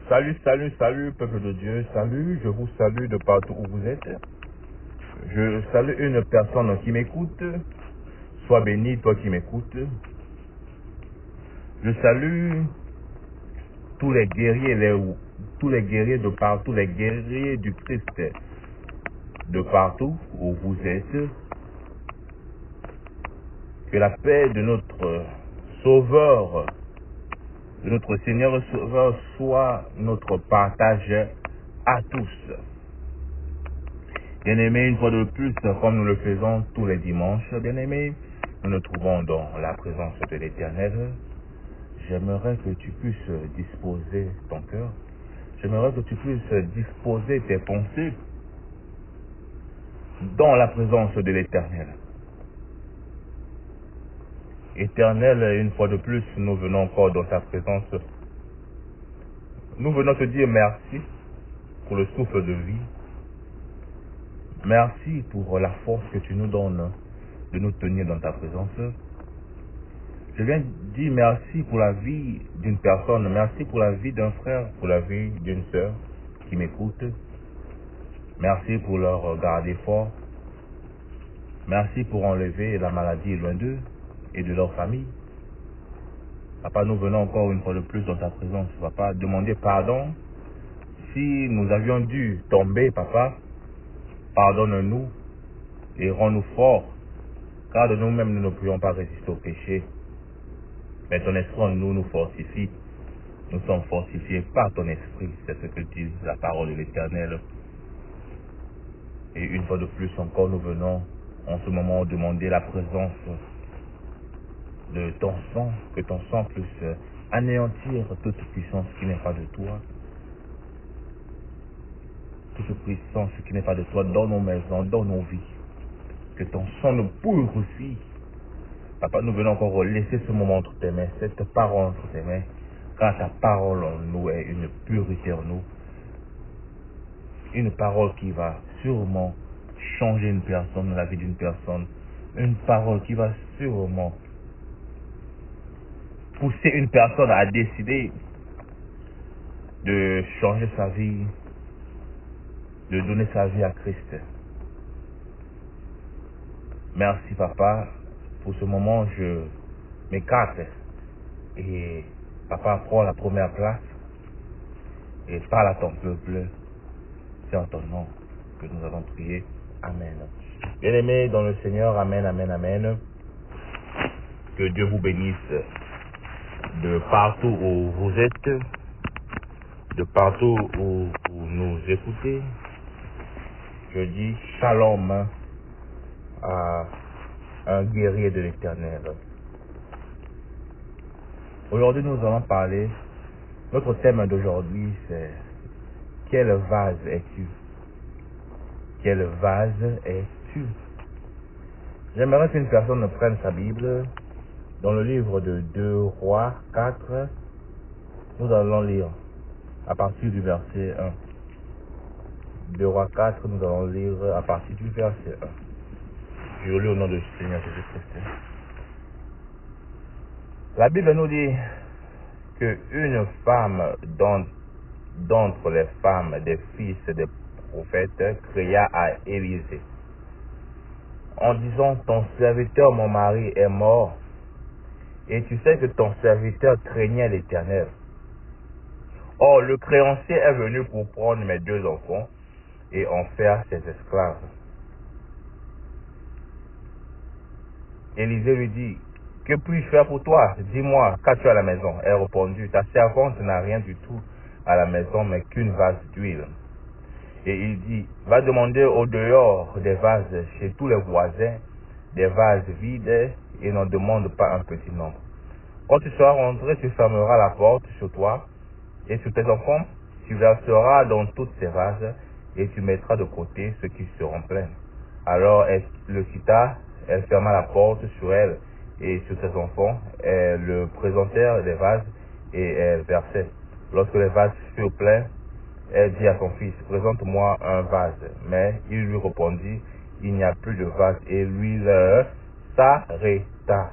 Salut, salut, salut, peuple de Dieu, salut, je vous salue de partout où vous êtes. Je salue une personne qui m'écoute. Sois béni, toi qui m'écoutes. Je salue tous les guerriers, tous les guerriers de partout, les guerriers du Christ de partout où vous êtes. Que la paix de notre Sauveur, de notre Seigneur et Sauveur soit notre partage à tous. Bien-aimés, une fois de plus, comme nous le faisons tous les dimanches, bien-aimés, nous nous trouvons dans la présence de l'Éternel. J'aimerais que tu puisses disposer ton cœur. J'aimerais que tu puisses disposer tes pensées dans la présence de l'Éternel. Éternel, une fois de plus, nous venons encore dans ta présence. Nous venons te dire merci pour le souffle de vie. Merci pour la force que tu nous donnes de nous tenir dans ta présence. Je viens dire merci pour la vie d'une personne, merci pour la vie d'un frère, pour la vie d'une sœur qui m'écoute. Merci pour leur garder fort. Merci pour enlever la maladie loin d'eux et de leur famille. Papa, nous venons encore une fois de plus dans ta présence. Papa, demander pardon si nous avions dû tomber, papa. Pardonne-nous et rends-nous forts, car de nous-mêmes nous ne pourrions pas résister au péché. Mais ton esprit en nous fortifie. Nous sommes fortifiés par ton esprit. C'est ce que dit la parole de l'Éternel. Et une fois de plus encore, nous venons en ce moment demander la présence de ton sang, que ton sang puisse anéantir toute puissance qui n'est pas de toi. Toute puissance qui n'est pas de toi dans nos maisons, dans nos vies. Que ton sang nous purifie. Papa, nous venons encore laisser ce moment entre tes mains, cette parole entre tes mains, car ta parole en nous est une purité en nous. Une parole qui va sûrement changer une personne, la vie d'une personne. Une parole qui va sûrement pousser une personne à décider de changer sa vie, de donner sa vie à Christ. Merci papa, pour ce moment je m'écarte et papa prend la première place et parle à ton peuple. C'est en ton nom que nous avons prié. Amen. Bien-aimés dans le Seigneur, amen, amen, amen. Que Dieu vous bénisse de partout où vous êtes, de partout où vous nous écoutez. Je dis shalom à un guerrier de l'Éternel. Aujourd'hui, nous allons parler, notre thème d'aujourd'hui, c'est quel vase es-tu? Quel vase es-tu? J'aimerais qu'une personne prenne sa Bible dans le livre de 2 Rois 4. Nous allons lire à partir du verset 1. 2 Rois 4, nous allons lire à partir du verset 1. Je lis au nom du Seigneur Jésus-Christ. La Bible nous dit qu'une femme d'entre les femmes des fils des prophètes cria à Élisée en disant: ton serviteur mon mari est mort, et tu sais que ton serviteur craignait l'Éternel. Or le créancier est venu pour prendre mes 2 enfants et en faire ses esclaves. Élisée lui dit: que puis-je faire pour toi? Dis-moi, qu'as-tu à la maison? Elle répondit: ta servante n'a rien du tout à la maison, mais qu'une vase d'huile. Et il dit: va demander au dehors des vases chez tous les voisins, des vases vides, et n'en demande pas un petit nombre. Quand tu seras rentré, tu fermeras la porte sur toi et sur tes enfants, tu verseras dans toutes ces vases, et tu mettras de côté ceux qui seront pleins. Alors elle le quitta, elle ferma la porte sur elle et sur ses enfants, elle le présentèrent des vases, et elle versait. Lorsque les vases furent pleins, elle dit à son fils: présente-moi un vase. Mais il lui répondit: il n'y a plus de vase, et l'huile s'arrêta.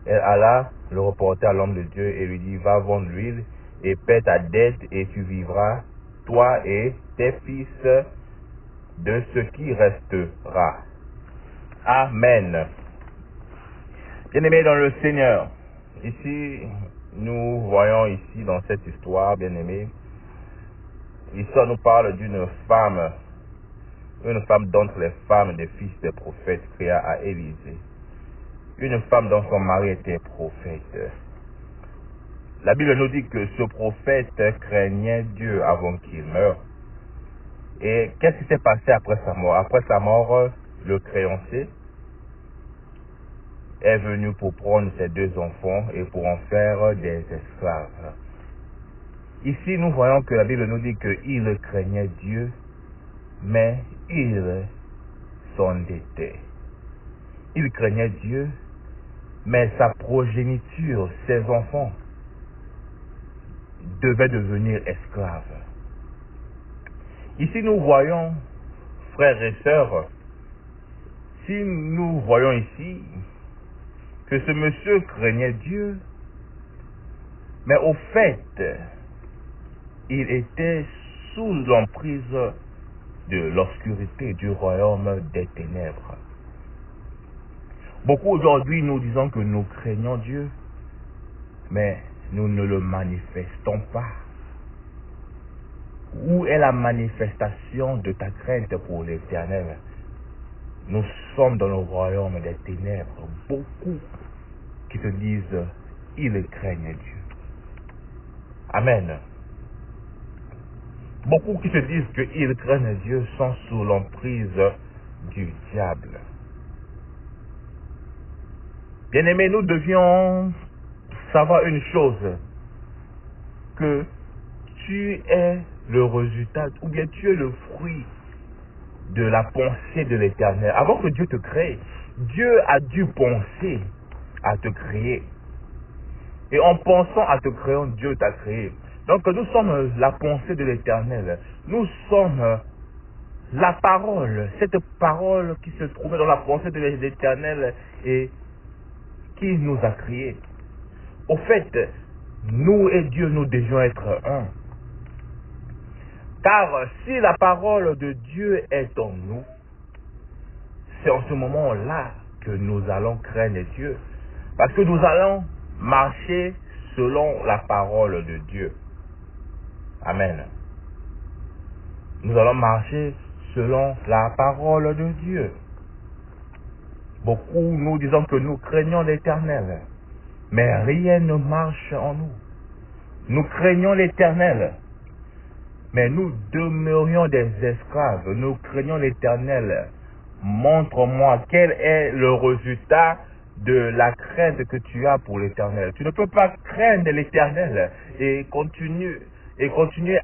Elle alla le reporter à l'homme de Dieu et lui dit: va vendre l'huile et paie ta dette et tu vivras, toi et tes fils, de ce qui restera. Amen. Bien-aimés dans le Seigneur, ici, nous voyons ici dans cette histoire, bien-aimés, l'histoire nous parle d'une femme, une femme d'entre les femmes des fils des prophètes créa à Élisée. Une femme dont son mari était prophète. La Bible nous dit que ce prophète craignait Dieu avant qu'il meure. Et qu'est-ce qui s'est passé après sa mort? Après sa mort, le créancier est venu pour prendre ses 2 enfants et pour en faire des esclaves. Ici, nous voyons que la Bible nous dit qu'il craignait Dieu, mais il s'endettait. Il craignait Dieu, mais sa progéniture, ses enfants, devaient devenir esclaves. Ici, nous voyons, frères et sœurs, si nous voyons ici que ce monsieur craignait Dieu, mais au fait, il était sous l'emprise de l'obscurité du royaume des ténèbres. Beaucoup aujourd'hui nous disons que nous craignons Dieu, mais nous ne le manifestons pas. Où est la manifestation de ta crainte pour l'Éternel? Nous sommes dans le royaume des ténèbres. Beaucoup qui te disent, ils craignent Dieu. Amen. Beaucoup qui te disent qu'ils craignent Dieu sont sous l'emprise du diable. Bien-aimés, nous devions savoir une chose, que tu es le résultat, ou bien tu es le fruit de la pensée de l'Éternel. Avant que Dieu te crée, Dieu a dû penser à te créer. Et en pensant à te créer, Dieu t'a créé. Donc nous sommes la pensée de l'Éternel. Nous sommes la parole, cette parole qui se trouvait dans la pensée de l'Éternel et qui nous a créés. Au fait, nous et Dieu, nous devions être un. Car si la parole de Dieu est en nous, c'est en ce moment-là que nous allons craindre Dieu. Parce que nous allons marcher selon la parole de Dieu. Amen. Nous allons marcher selon la parole de Dieu. Beaucoup nous disons que nous craignons l'Éternel, mais rien ne marche en nous. Nous craignons l'Éternel, mais nous demeurions des esclaves. Nous craignons l'Éternel. Montre-moi quel est le résultat de la crainte que tu as pour l'Éternel. Tu ne peux pas craindre l'Éternel et continuer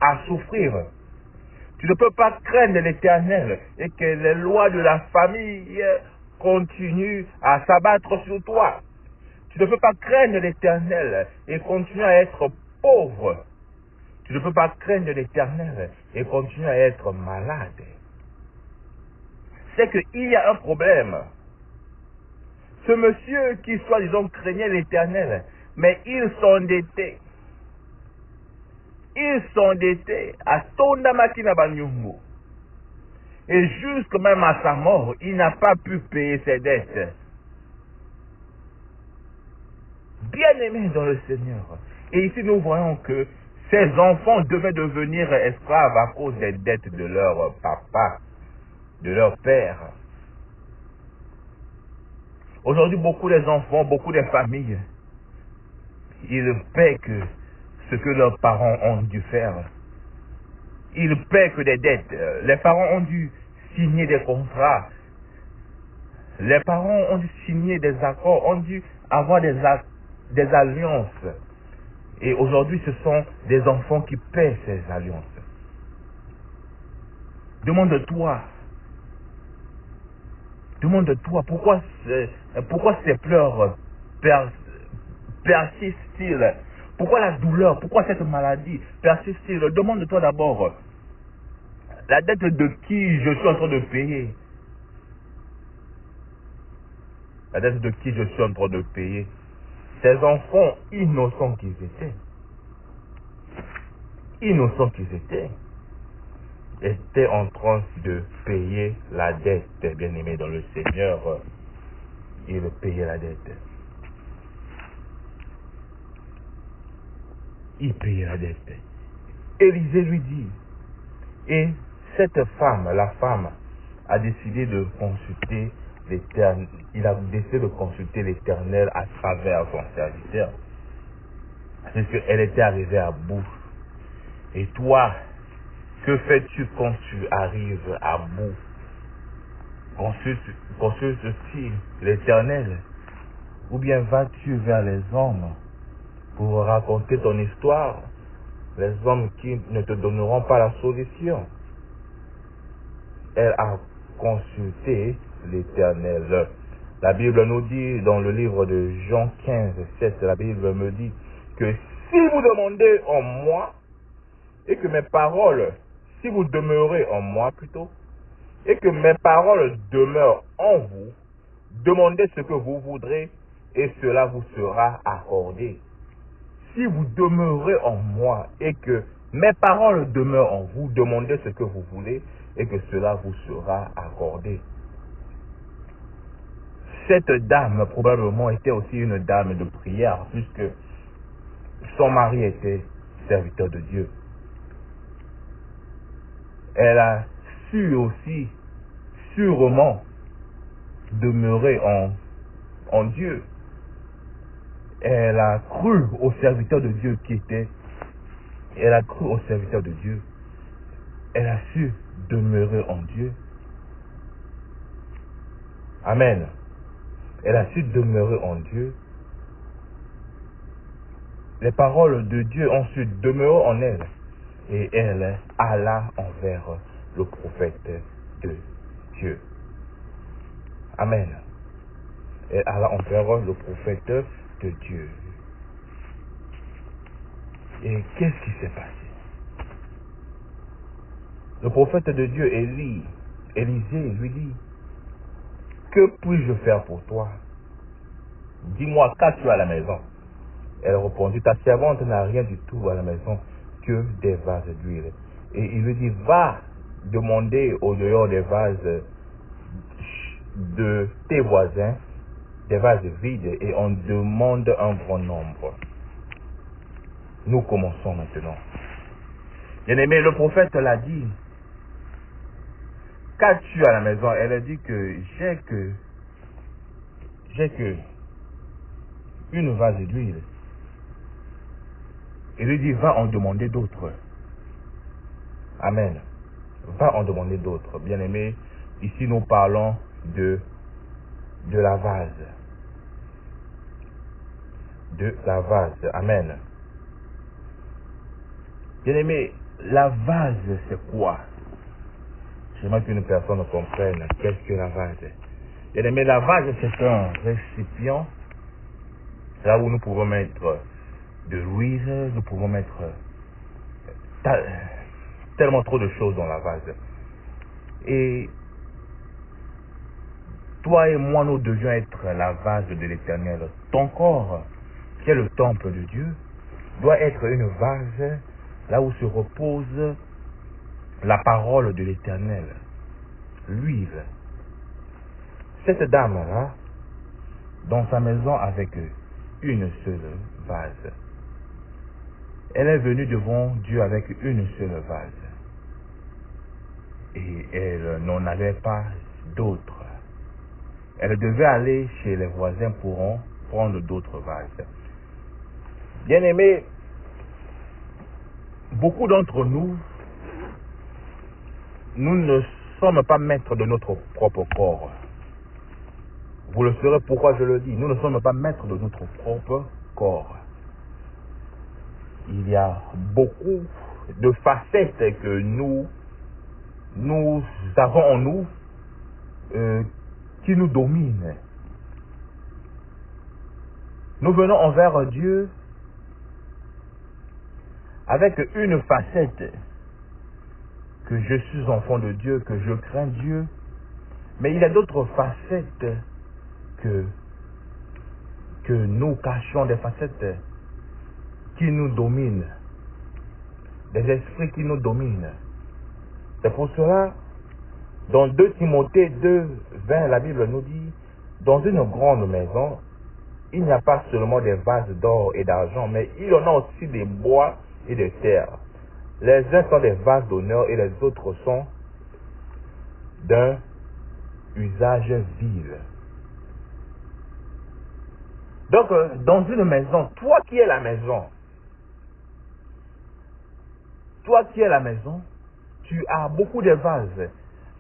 à souffrir. Tu ne peux pas craindre l'Éternel et que les lois de la famille continuent à s'abattre sur toi. Tu ne peux pas craindre l'Éternel et continuer à être pauvre. Tu ne peux pas craindre l'Éternel et continuer à être malade. C'est qu'il y a un problème. Ce monsieur qui, soi-disant, craignait l'Éternel, mais il s'endettait. Il s'endettait à Tondamakina Banyumbu. Et jusque même à sa mort, il n'a pas pu payer ses dettes. Bien-aimés dans le Seigneur. Et ici, nous voyons que ces enfants devaient devenir esclaves à cause des dettes de leur papa, de leur père. Aujourd'hui, beaucoup des enfants, beaucoup des familles, ils paient que ce que leurs parents ont dû faire. Ils paient que des dettes. Les parents ont dû signer des contrats. Les parents ont dû signer des accords, ont dû avoir des alliances. Et aujourd'hui, ce sont des enfants qui paient ces alliances. Demande-toi pourquoi ces pleurs persistent-ils? Pourquoi la douleur, pourquoi cette maladie persiste-t-il? Demande-toi d'abord, la dette de qui je suis en train de payer? La dette de qui je suis en train de payer? Ces enfants innocents qu'ils étaient. innocents qu'ils étaient en train de payer la dette, bien-aimés dans le Seigneur. Ils payaient la dette. Ils payaient la dette. Élisée lui dit, et cette femme, la femme, a décidé de consulter l'Éternel. Il a décidé de consulter l'Éternel à travers son serviteur. Parce qu'elle était arrivée à bout. Et toi, que fais-tu quand tu arrives à bout? Consultes-tu l'Éternel? Ou bien vas-tu vers les hommes pour raconter ton histoire? Les hommes qui ne te donneront pas la solution. Elle a consulté l'Éternel. La Bible nous dit dans le livre de Jean 15, 7, la Bible me dit que si vous demandez en moi, et que mes paroles, si vous demeurez en moi plutôt, et que mes paroles demeurent en vous, demandez ce que vous voudrez, et cela vous sera accordé. Si vous demeurez en moi, et que mes paroles demeurent en vous, demandez ce que vous voulez, et que cela vous sera accordé. Cette dame, probablement, était aussi une dame de prière, puisque son mari était serviteur de Dieu. Elle a su aussi, sûrement, demeurer en Dieu. Elle a cru au serviteur de Dieu qui était. Elle a cru au serviteur de Dieu. Elle a su demeurer en Dieu. Amen. Elle a su demeurer en Dieu. Les paroles de Dieu ont su demeurer en elle. Et elle alla envers le prophète de Dieu. Amen. Elle alla envers le prophète de Dieu. Et qu'est-ce qui s'est passé? Le prophète de Dieu, Élisée, lui dit, que puis-je faire pour toi? Dis-moi, qu'as-tu à la maison? Elle répondit, ta servante n'a rien du tout à la maison que des vases d'huile. Et il lui dit, va demander au dehors des vases de tes voisins, des vases vides, et on demande un grand nombre. Nous commençons maintenant. Bien-aimé, le prophète l'a dit. Qu'as-tu à la maison? Elle a dit que j'ai que une vase d'huile. Il lui dit, va en demander d'autres. Amen. Va en demander d'autres. Bien-aimé, ici nous parlons de la vase. De la vase. Amen. Bien-aimé, la vase, c'est quoi? J'aimerais qu'une personne comprenne qu'est-ce que la vase. Bien-aimé, la vase, c'est un récipient là où nous pouvons mettre de l'huile, nous pouvons mettre tellement trop de choses dans la vase. Et toi et moi, nous devions être la vase de l'Éternel. Ton corps, qui est le temple de Dieu, doit être une vase là où se repose la parole de l'Éternel, l'huile. Cette dame-là, dans sa maison avec une seule vase. Elle est venue devant Dieu avec une seule vase. Et elle n'en avait pas d'autres. Elle devait aller chez les voisins pour en prendre d'autres vases. Bien-aimés, beaucoup d'entre nous, nous ne sommes pas maîtres de notre propre corps. Vous le saurez pourquoi je le dis. Nous ne sommes pas maîtres de notre propre corps. Il y a beaucoup de facettes que nous avons en nous qui nous dominent. Nous venons envers Dieu avec une facette que je suis enfant de Dieu, que je crains Dieu, mais il y a d'autres facettes que nous cachons, des facettes qui nous dominent. des esprits qui nous dominent. C'est pour cela, dans 2 Timothée 2, 20, la Bible nous dit, dans une grande maison, il n'y a pas seulement des vases d'or et d'argent, mais il y en a aussi des bois et de terre. Les uns sont des vases d'honneur et les autres sont d'un usage vil. Donc, dans une maison, toi qui es la maison, tu as beaucoup de vases.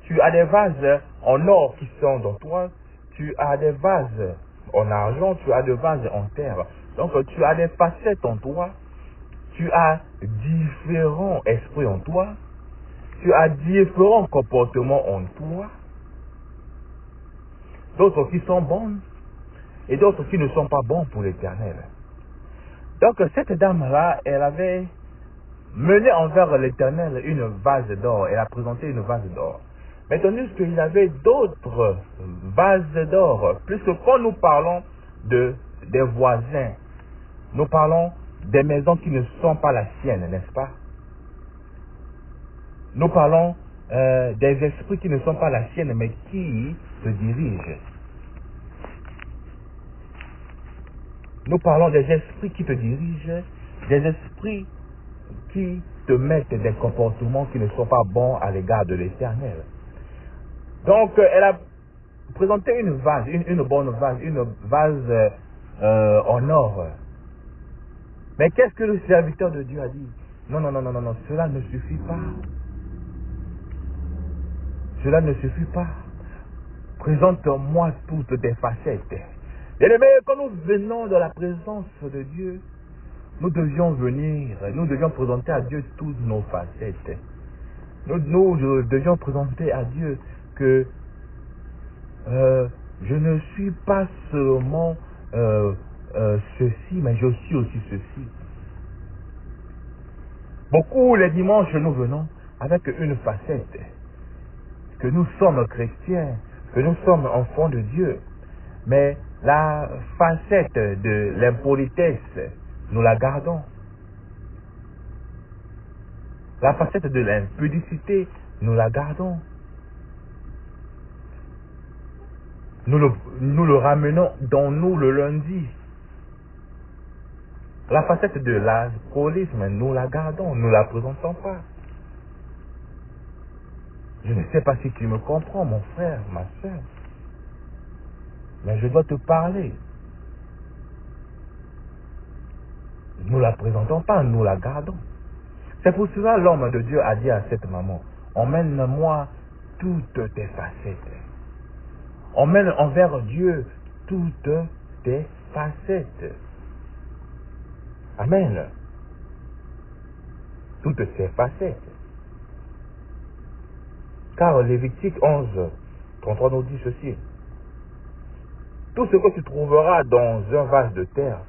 Tu as des vases en or qui sont dans toi, tu as des vases en argent, tu as des vases en terre. Donc, tu as des facettes en toi, tu as différents esprits en toi, tu as différents comportements en toi, d'autres qui sont bons et d'autres qui ne sont pas bons pour l'Éternel. Donc, cette dame-là, elle avait mené envers l'Éternel une vase d'or. Elle a présenté une vase d'or. Mais tandis qu'il y avait d'autres vases d'or, puisque quand nous parlons des voisins, nous parlons des maisons qui ne sont pas la sienne, n'est-ce pas? Nous parlons des esprits qui ne sont pas la sienne, mais qui te dirigent. Nous parlons des esprits qui te dirigent, des esprits qui te mettent des comportements qui ne sont pas bons à l'égard de l'Éternel. Donc, elle a présenté une vase, une bonne vase, une vase en or. Mais qu'est-ce que le serviteur de Dieu a dit? Non, cela ne suffit pas. Cela ne suffit pas. Présente-moi toutes tes facettes. Bien-aimés, quand nous venons de la présence de Dieu, nous devions présenter à Dieu toutes nos facettes. Nous devions présenter à Dieu que je ne suis pas seulement ceci, mais je suis aussi ceci. Beaucoup les dimanches, nous venons avec une facette, que nous sommes chrétiens, que nous sommes enfants de Dieu. Mais la facette de l'impolitesse, nous la gardons. La facette de l'impudicité, nous la gardons. Nous le ramenons dans nous le lundi. La facette de l'alcoolisme, nous la gardons, nous ne la présentons pas. Je ne sais pas si tu me comprends, mon frère, ma soeur. Mais je dois te parler. Nous ne la présentons pas, nous la gardons. C'est pour cela l'homme de Dieu a dit à cette maman, emmène-moi toutes tes facettes. Emmène envers Dieu toutes tes facettes. Amen. Toutes tes facettes. Car Lévitique 11, 33 nous dit ceci. Tout ce que tu trouveras dans un vase de terre,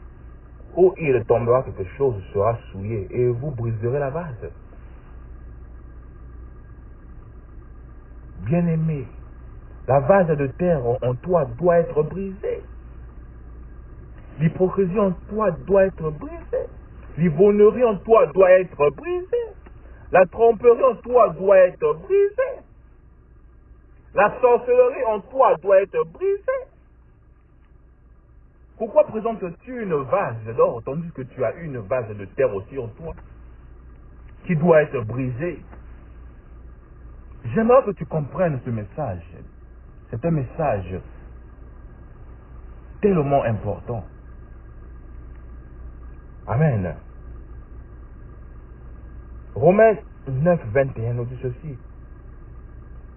où il tombera quelque chose, sera souillé, et vous briserez la vase. Bien-aimé, la vase de terre en toi doit être brisée. L'hypocrisie en toi doit être brisée. L'ivonnerie en toi doit être brisée. La tromperie en toi doit être brisée. La sorcellerie en toi doit être brisée. Pourquoi présentes-tu une vase d'or tandis que tu as une vase de terre aussi en toi qui doit être brisée? J'aimerais que tu comprennes ce message. C'est un message tellement important. Amen. Romains 9, 21 nous dit ceci.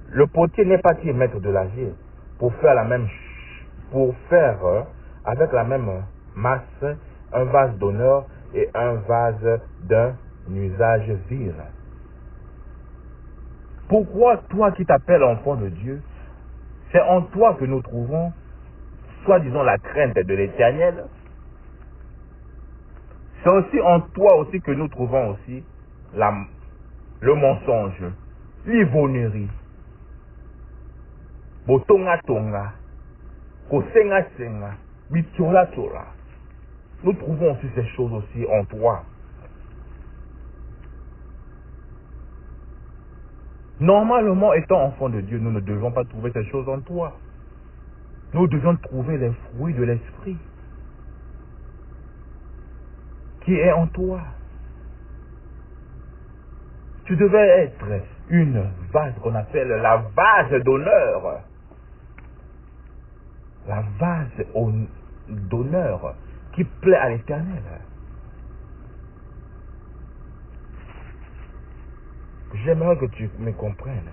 Le potier n'est pas qui maître de l'argile pour faire avec la même masse un vase d'honneur et un vase d'un usage vil. Pourquoi toi qui t'appelles enfant de Dieu, c'est en toi que nous trouvons, soi-disant, la crainte de l'Éternel. C'est aussi en toi aussi que nous trouvons aussi le mensonge, l'ivonnerie, botonga tonga, kosenga senga, bitiola tola. Nous trouvons aussi ces choses aussi en toi. Normalement, étant enfant de Dieu, nous ne devons pas trouver ces choses en toi. Nous devons trouver les fruits de l'esprit qui est en toi. Tu devais être une vase qu'on appelle la vase d'honneur. La vase d'honneur qui plaît à l'Éternel. J'aimerais que tu me comprennes.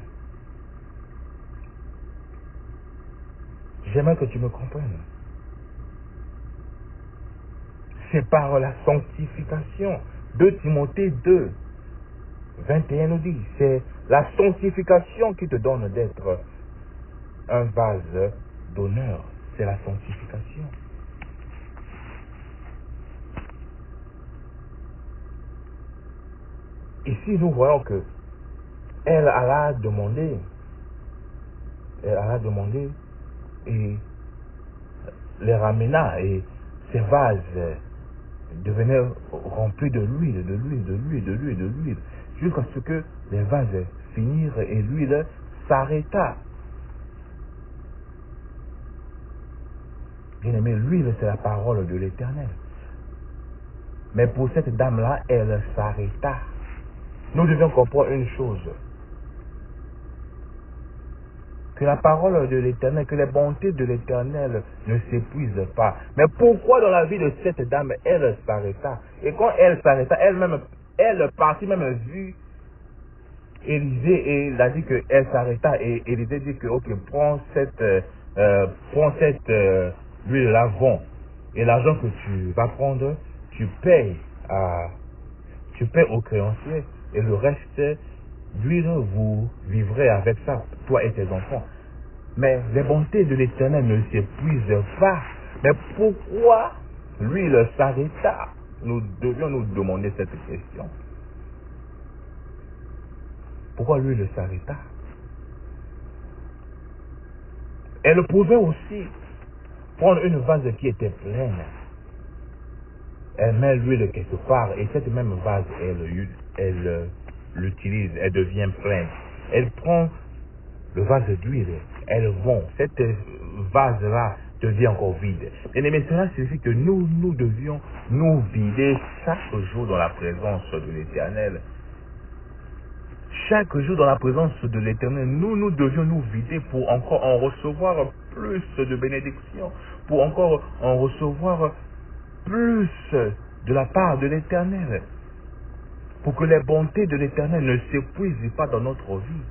J'aimerais que tu me comprennes. C'est par la sanctification. 2 Timothée 2, 21 nous dit, c'est la sanctification qui te donne d'être un vase d'honneur. C'est la sanctification. Ici, nous voyons que elle a demandé et les ramena et ces vases devenaient remplis de l'huile, jusqu'à ce que les vases finirent et l'huile s'arrêta. Bien aimé, l'huile c'est la parole de l'Éternel. Mais pour cette dame-là, elle s'arrêta. Nous devons comprendre une chose. Que la parole de l'Éternel, que les bontés de l'Éternel ne s'épuisent pas. Mais pourquoi dans la vie de cette dame, elle s'arrêta? Et quand elle s'arrêta, elle partit même vu Élisée et il a dit qu'elle s'arrêta. Et Élisée dit que, ok, prends cette huile-là, vends. Et l'argent que tu vas prendre, tu payes au créancier. Et le reste, l'huile, vous vivrez avec ça, toi et tes enfants. Mais les bontés de l'Éternel ne s'épuisent pas. Mais pourquoi l'huile s'arrêta? Nous devions nous demander cette question. Pourquoi l'huile s'arrêta? Elle pouvait aussi prendre une vase qui était pleine. Elle met l'huile quelque part et cette même vase, elle l'utilise, elle devient pleine. Elle prend le vase d'huile, elle vend. Cette vase-là devient encore vide. Bien aimé, cela signifie que nous devions nous vider chaque jour dans la présence de l'Éternel. Chaque jour dans la présence de l'Éternel, nous devions nous vider pour encore en recevoir plus de bénédictions, pour encore en recevoir plus de la part de l'Éternel, pour que les bontés de l'Éternel ne s'épuisent pas dans notre vie.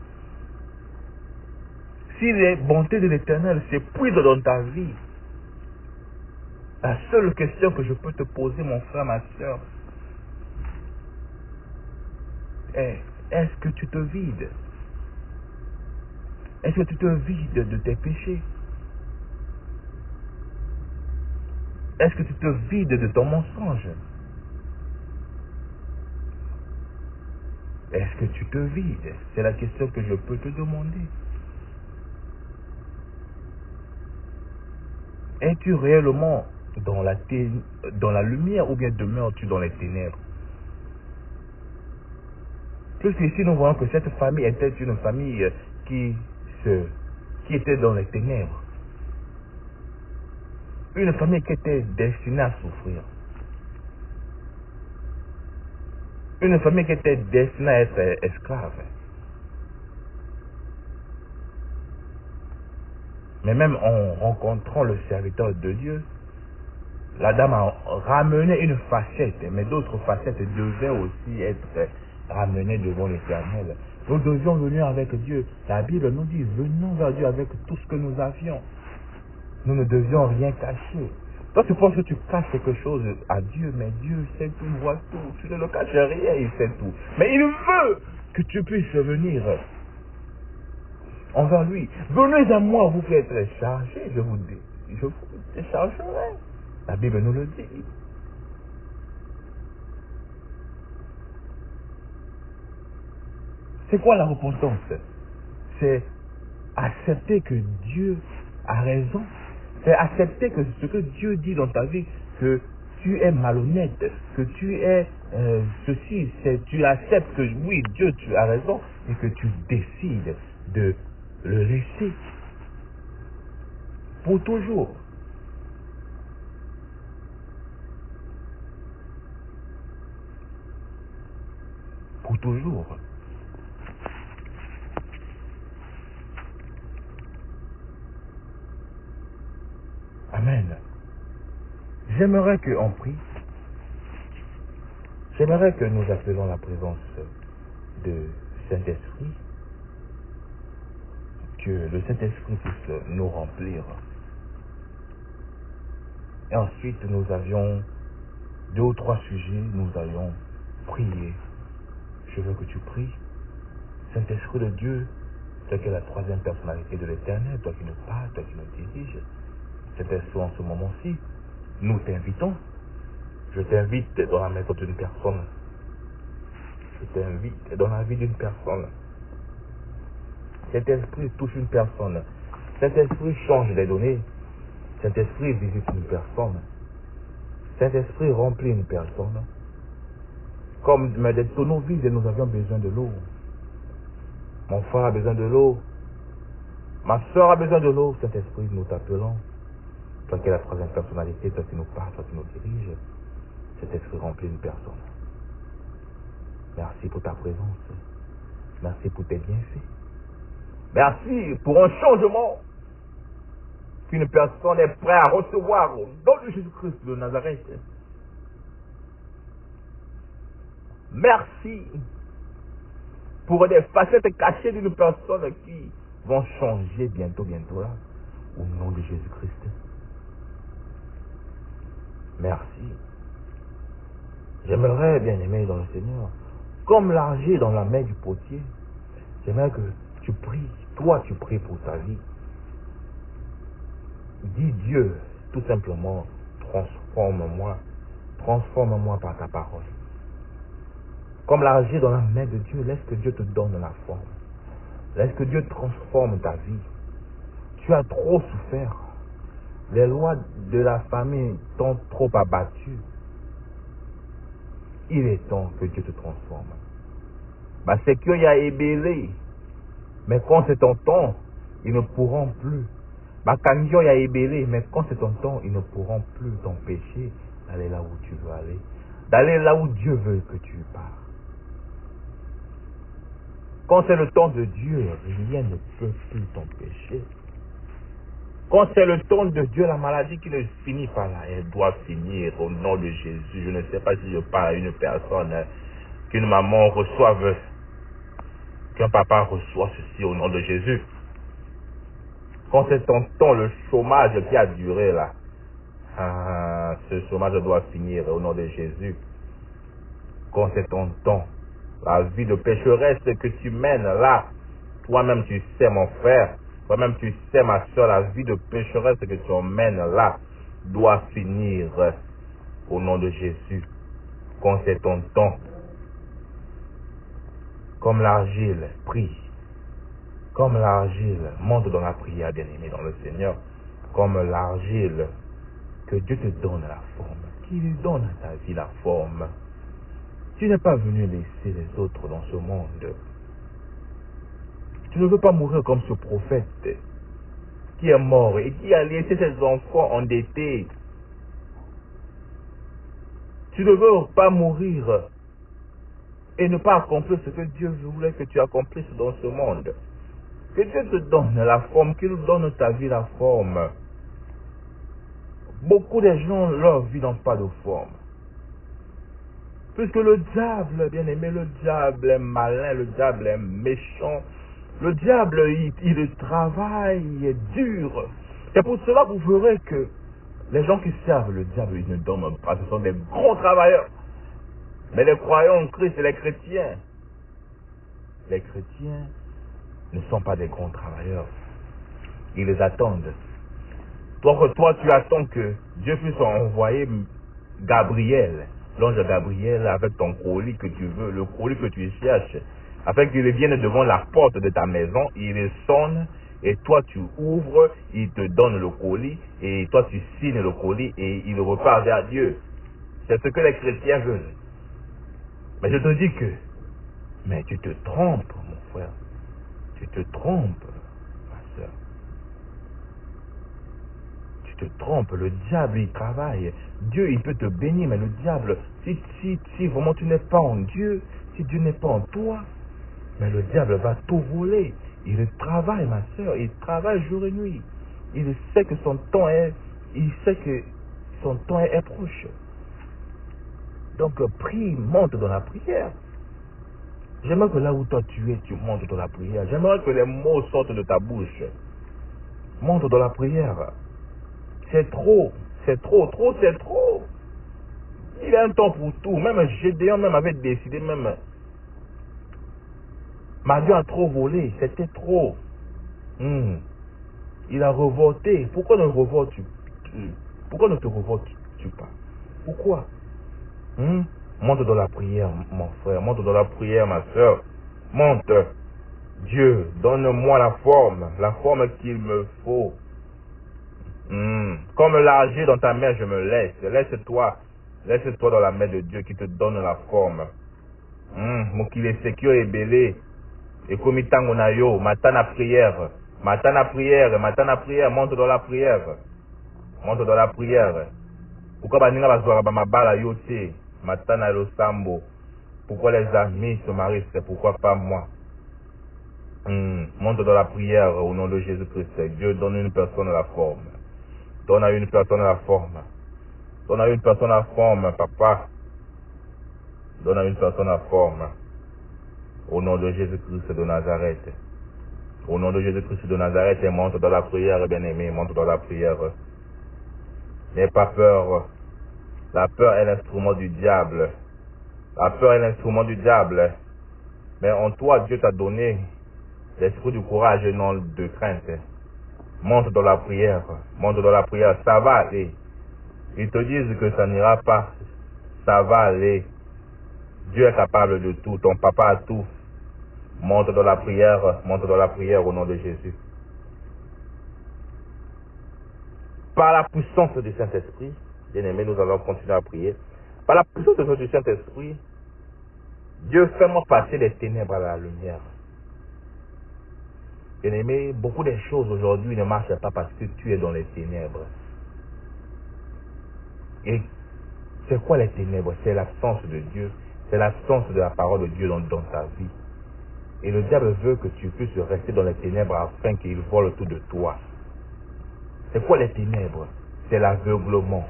Si les bontés de l'Éternel s'épuisent dans ta vie, la seule question que je peux te poser, mon frère, ma soeur, est: est-ce que tu te vides? Est-ce que tu te vides de tes péchés? Est-ce que tu te vides de ton mensonge? Est-ce que tu te vides? C'est la question que je peux te demander. Es-tu réellement dans la lumière ou bien demeures-tu dans les ténèbres? Puisque ici nous voyons que cette famille était une famille qui était dans les ténèbres. Une famille qui était destinée à souffrir. Une famille qui était destinée à être esclave. Mais même en rencontrant le serviteur de Dieu, la dame a ramené une facette, mais d'autres facettes devaient aussi être ramenées devant l'Éternel. Nous devions venir avec Dieu. La Bible nous dit: venons vers Dieu avec tout ce que nous avions. Nous ne devions rien cacher. Toi, tu penses que tu caches quelque chose à Dieu, mais Dieu sait tout, il voit tout. Tu ne le caches rien, il sait tout. Mais il veut que tu puisses venir envers lui. Venez à moi, vous qui êtes chargés, je vous déchargerai. La Bible nous le dit. C'est quoi la repentance? C'est accepter que Dieu a raison. C'est accepter que ce que Dieu dit dans ta vie, que tu es malhonnête, que tu es ceci, tu acceptes que oui, Dieu, tu as raison, et que tu décides de le laisser pour toujours. Pour toujours. Amen. J'aimerais qu'on prie. J'aimerais que nous appelions la présence de Saint-Esprit. Que le Saint-Esprit puisse nous remplir. Et ensuite, nous avions 2 ou 3 sujets, nous allons prier. Je veux que tu pries. Saint-Esprit de Dieu, toi qui es la 3e personnalité de l'Éternel, toi qui nous parles, toi qui nous diriges. Saint-Esprit, en ce moment-ci, nous t'invitons. Je t'invite dans la maison d'une personne. Je t'invite dans la vie d'une personne. Cet esprit touche une personne. Cet esprit change les données. Cet esprit visite une personne. Cet esprit remplit une personne. Comme des tonneaux vides, nous avions besoin de l'eau. Mon frère a besoin de l'eau. Ma soeur a besoin de l'eau. Cet esprit, nous t'appelons. Toi qui es la 3e personnalité, toi qui nous parles, toi qui nous diriges. Cet esprit remplit une personne. Merci pour ta présence. Merci pour tes bienfaits. Merci pour un changement qu'une personne est prête à recevoir au nom de Jésus-Christ de Nazareth. Merci pour des facettes cachées d'une personne qui vont changer bientôt là, au nom de Jésus-Christ. Merci. J'aimerais, bien aimé dans le Seigneur, comme l'argile dans la main du potier, j'aimerais que tu pries, toi tu pries pour ta vie. Dis Dieu, tout simplement, transforme-moi par ta parole. Comme l'argile dans la main de Dieu, laisse que Dieu te donne la forme. Laisse que Dieu transforme ta vie. Tu as trop souffert. Les lois de la famille t'ont trop abattu. Il est temps que Dieu te transforme. C'est qu'il y a ébélé. Mais quand c'est ton temps, ils ne pourront plus. Quand il y a ébélé, mais quand c'est ton temps, ils ne pourront plus t'empêcher d'aller là où tu veux aller. D'aller là où Dieu veut que tu pars. Quand c'est le temps de Dieu, rien ne peut plus t'empêcher. Quand c'est le temps de Dieu, la maladie qui ne finit pas là, elle doit finir au nom de Jésus. Je ne sais pas si je parle à une personne, qu'une maman reçoive, qu'un papa reçoit ceci au nom de Jésus. Quand c'est ton temps, le chômage qui a duré là, ce chômage doit finir au nom de Jésus. Quand c'est ton temps, la vie de pécheresse que tu mènes là, toi-même tu sais mon frère, toi-même tu sais ma soeur, la vie de pécheresse que tu emmènes là, doit finir au nom de Jésus. Quand c'est ton temps, comme l'argile, prie. Comme l'argile, monte dans la prière, bien-aimé dans le Seigneur. Comme l'argile, que Dieu te donne la forme. Qu'il donne à ta vie la forme. Tu n'es pas venu laisser les autres dans ce monde. Tu ne veux pas mourir comme ce prophète qui est mort et qui a laissé ses enfants endettés. Tu ne veux pas mourir et ne pas accomplir ce que Dieu voulait que tu accomplisses dans ce monde. Que Dieu te donne la forme, qu'il donne ta vie la forme. Beaucoup de gens, leur vie n'ont pas de forme. Puisque le diable, bien aimé, le diable est malin, le diable est méchant. Le diable, il travaille, il est dur. C'est pour cela que vous verrez que les gens qui servent le diable, ils ne dorment pas. Ce sont des grands travailleurs. Mais les croyants en Christ et les chrétiens ne sont pas des grands travailleurs. Ils les attendent. Toi, tu attends que Dieu puisse envoyer Gabriel, l'ange Gabriel, avec ton colis que tu veux, le colis que tu cherches, afin qu'il vienne devant la porte de ta maison, il sonne, et toi tu ouvres, il te donne le colis, et toi tu signes le colis, et il repart vers Dieu. C'est ce que les chrétiens veulent. Mais je te dis que, mais tu te trompes, mon frère. Tu te trompes, ma soeur. Tu te trompes, le diable, il travaille. Dieu, il peut te bénir, mais le diable, si vraiment tu n'es pas en Dieu, si Dieu n'est pas en toi, mais le diable va tout voler. Il travaille, ma soeur, il travaille jour et nuit. Il sait que son temps est proche. Donc, prie, monte dans la prière. J'aimerais que là où toi tu es, tu montes dans la prière. J'aimerais que les mots sortent de ta bouche. Monte dans la prière. C'est trop, c'est trop, c'est trop. Il y a un temps pour tout. Même Gédéon même avait décidé, même Dieu a trop volé, c'était trop. Il a revolté. Pourquoi ne revoltes-tu? Pourquoi ne te revoltes-tu pas? Pourquoi? Monte dans la prière, mon frère. Monte dans la prière, ma soeur. Monte. Dieu, donne-moi la forme qu'il me faut. Comme l'argile dans ta main, je me laisse. Laisse-toi dans la main de Dieu qui te donne la forme. Mokile sekio et belé. Et comme itango na yo, matana prière, monte dans la prière. Monte dans la prière. Pourquoi baninga bazwara ba mabala yo te, matana lo sambo. Pourquoi les amis se marient, c'est pourquoi pas moi. Monte dans la prière au nom de Jésus-Christ. Dieu donne une personne la forme. Donne à une personne la forme. Donne à une personne la forme, papa. Donne à une personne la forme. Au nom de Jésus-Christ de Nazareth. Au nom de Jésus-Christ de Nazareth, monte dans la prière, bien-aimé, monte dans la prière. N'aie pas peur. La peur est l'instrument du diable. La peur est l'instrument du diable. Mais en toi, Dieu t'a donné l'esprit du courage et non de crainte. Monte dans la prière. Monte dans la prière. Ça va aller. Ils te disent que ça n'ira pas. Ça va aller. Dieu est capable de tout. Ton papa a tout. Monte dans la prière au nom de Jésus. Par la puissance du Saint-Esprit, bien-aimé, nous allons continuer à prier. Par la puissance du Saint-Esprit, Dieu fait-moi passer des ténèbres à la lumière. Bien-aimé, beaucoup de choses aujourd'hui ne marchent pas parce que tu es dans les ténèbres. Et c'est quoi les ténèbres? C'est l'absence de Dieu. C'est l'absence de la parole de Dieu dans ta vie. Et le diable veut que tu puisses rester dans les ténèbres afin qu'il vole tout de toi. C'est quoi les ténèbres? C'est l'aveuglement.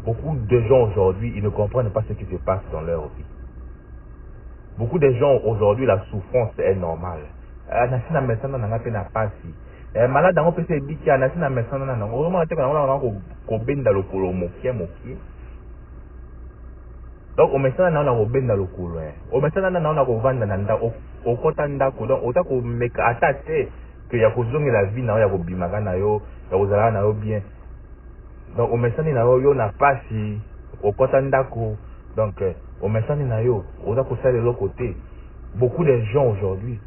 Beaucoup de gens aujourd'hui, ils ne comprennent pas ce qui se passe dans leur vie. Beaucoup de gens aujourd'hui, la souffrance est normale. Malade dans peut se dit qu'il y a un médecin dans donc au médecin na ko benda lokolo au médecin na ko vanda na nda o kota ndako donc o ta ko meka atate que ya ko zongi la vie na ya ko bimaka na yo ya ko zala na yo bien donc au médecin na yo na pasi o kota ndako donc au médecin na yo o ta ko sala de l'autre côté. Beaucoup de gens aujourd'hui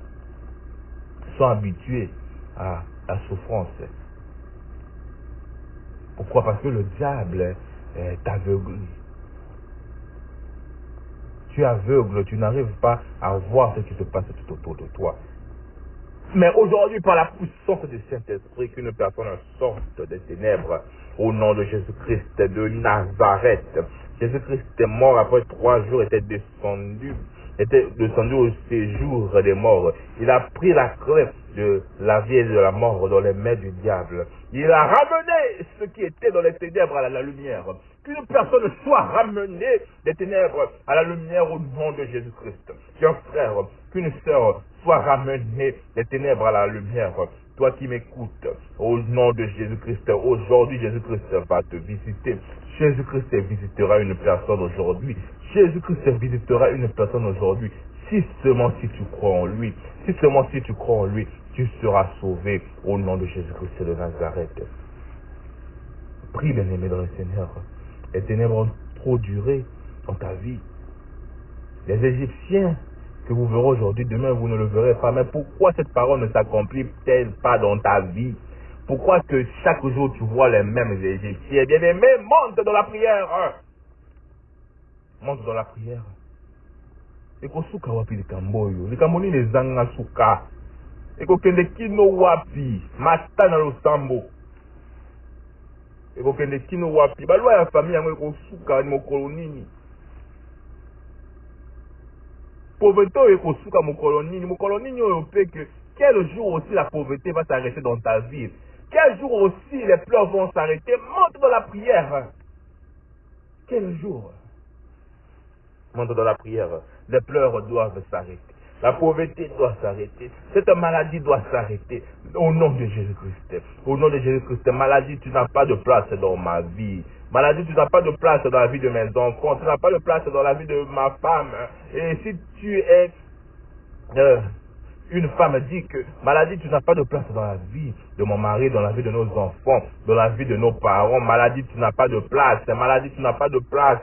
sont habitués à la souffrance. Pourquoi? Parce que le diable t'aveugle. Tu es aveugle, tu n'arrives pas à voir ce qui se passe tout autour de toi. Mais aujourd'hui, par la puissance du Saint-Esprit, qu'une personne sorte des ténèbres au nom de Jésus-Christ de Nazareth. Jésus-Christ est mort après 3 jours, était descendu au séjour des morts. Il a pris la clé de la vie et de la mort dans les mains du diable. Il a ramené ce qui était dans les ténèbres à la lumière. Qu'une personne soit ramenée des ténèbres à la lumière au nom de Jésus-Christ. Qu'un frère, qu'une sœur soit ramenée des ténèbres à la lumière. Toi qui m'écoutes, au nom de Jésus-Christ, aujourd'hui Jésus-Christ va te visiter. Jésus-Christ visitera une personne aujourd'hui. Jésus-Christ visitera une personne aujourd'hui. Si seulement si tu crois en lui, si seulement si tu crois en lui, tu seras sauvé au nom de Jésus-Christ de Nazareth. Prie, bien-aimé dans le Seigneur. Les ténèbres ont trop duré dans ta vie. Les Égyptiens que vous verrez aujourd'hui, demain vous ne le verrez pas. Mais pourquoi cette parole ne s'accomplit-elle pas dans ta vie? Pourquoi que chaque jour tu vois les mêmes Égyptiens? Bien-aimé, monte dans la prière. Monte dans la prière. Ekosuka wapi likambo oyo. Likambo nini ezanga suka. Ekokende kino wapi. Mata na losambo. Ekokende kino wapi. Balwa ya famille yango ekosuka ni mokolo nini. Pauvreté oyo ekosuka mokolo nini. Mokolo nini oyo pe que quel jour aussi la pauvreté va s'arrêter dans ta vie. Quel jour aussi les pleurs vont s'arrêter. Monte dans la prière. Quel jour. Monte dans la prière. Les pleurs doivent s'arrêter. La pauvreté doit s'arrêter. Cette maladie doit s'arrêter. Au nom de Jésus-Christ. Au nom de Jésus-Christ. Maladie, tu n'as pas de place dans ma vie. Maladie, tu n'as pas de place dans la vie de mes enfants. Tu n'as pas de place dans la vie de ma femme. Et si tu es une femme, dit que maladie, tu n'as pas de place dans la vie de mon mari, dans la vie de nos enfants, dans la vie de nos parents. Maladie, tu n'as pas de place. Maladie, tu n'as pas de place.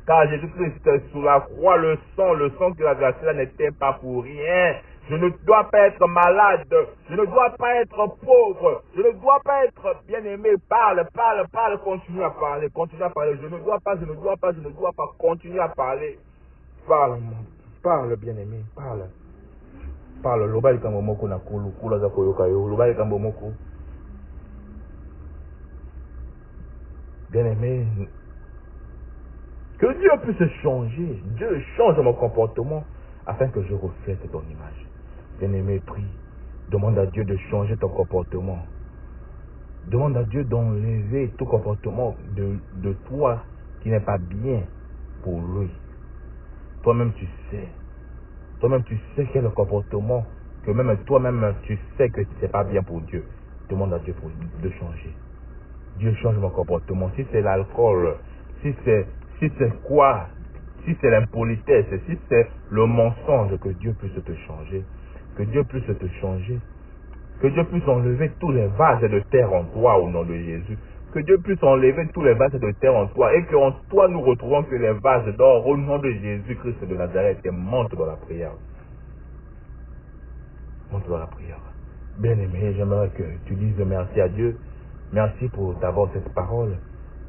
Car Jésus-Christ, sous la croix, le sang qu'il a versé là n'était pas pour rien. Je ne dois pas être malade. Je ne dois pas être pauvre. Je ne dois pas être bien-aimé. Parle, continue à parler. Je ne dois pas. Continue à parler. Parle, bien-aimé, parle. Parle, loba ikambo moko na kulu, kula za koyoka yo, loba ikambo moko. Bien-aimé, que Dieu puisse changer. Dieu change mon comportement afin que je reflète ton image. Bien-aimé, prie. Demande à Dieu de changer ton comportement. Demande à Dieu d'enlever tout comportement de toi qui n'est pas bien pour lui. Toi-même, tu sais. Toi-même, tu sais quel est le comportement que même toi-même, tu sais que ce n'est pas bien pour Dieu. Demande à Dieu de changer. Dieu change mon comportement. Si c'est l'alcool, si c'est quoi, si c'est l'impolitesse, si c'est le mensonge, que Dieu puisse te changer. Que Dieu puisse te changer. Que Dieu puisse enlever tous les vases de terre en toi au nom de Jésus. Que Dieu puisse enlever tous les vases de terre en toi et qu'en toi nous retrouvons que les vases d'or au nom de Jésus-Christ de Nazareth et monte dans la prière. Monte dans la prière. Bien-aimé, j'aimerais que tu dises merci à Dieu. Merci pour d'abord cette parole.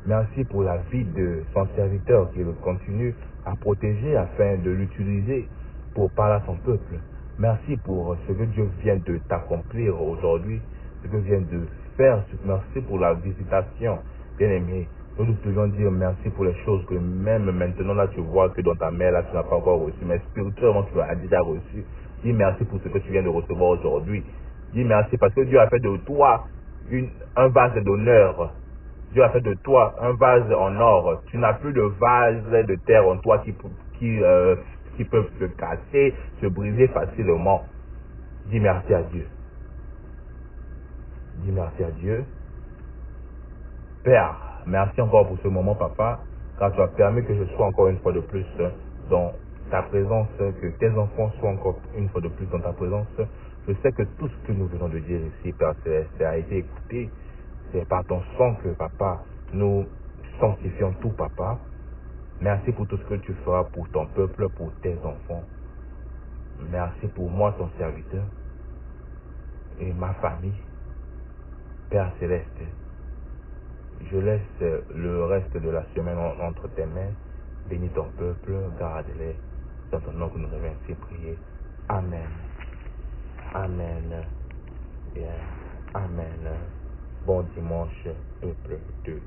Merci pour la vie de son serviteur qui le continue à protéger afin de l'utiliser pour parler à son peuple. Merci pour ce que Dieu vient de t'accomplir aujourd'hui, ce que vient de faire. Merci pour la visitation. Bien-aimé, nous devons dire merci pour les choses que même maintenant là tu vois que dans ta main là tu n'as pas encore reçu, mais spirituellement tu as déjà reçu. Dis merci pour ce que tu viens de recevoir aujourd'hui. Dis merci parce que Dieu a fait de toi un vase d'honneur. Dieu a fait de toi un vase en or. Tu n'as plus de vase de terre en toi qui peuvent se casser, se briser facilement. Dis merci à Dieu. Dis merci à Dieu. Père, merci encore pour ce moment, papa, car tu as permis que je sois encore une fois de plus dans ta présence, que tes enfants soient encore une fois de plus dans ta présence. Je sais que tout ce que nous venons de dire ici, Père Céleste, a été écouté. C'est par ton sang que, papa, nous sanctifions tout, papa. Merci pour tout ce que tu feras pour ton peuple, pour tes enfants. Merci pour moi, ton serviteur, et ma famille. Père Céleste, je laisse le reste de la semaine entre tes mains. Bénis ton peuple, garde-les. Dans ton nom que nous avons ainsi prié. Amen. Amen. Bien. Amen. Bon dimanche, peuple de